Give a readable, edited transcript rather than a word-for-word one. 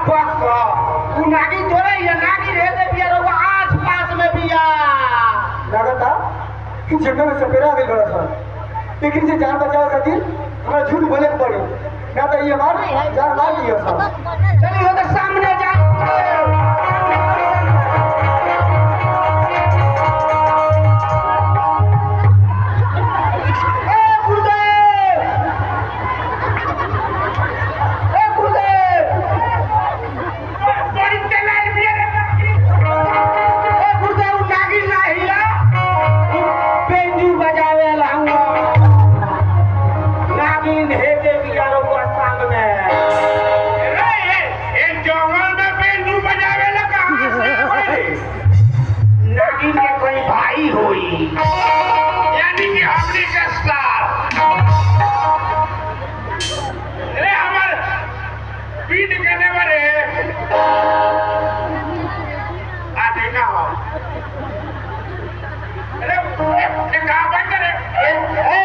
बक्का तू नागिन थोड़े ये नागिन है दे बिया रहुआ आस पास में बिया लागता कि जंगल में सपेरा गई बड़ा था लेकिन से जान बचाव खातिर हमें झूठ बोले के पड़े ना तो ये हमारे जान मार दिया सब चलिए उधर सामने जा अरे कहाँ बंद करे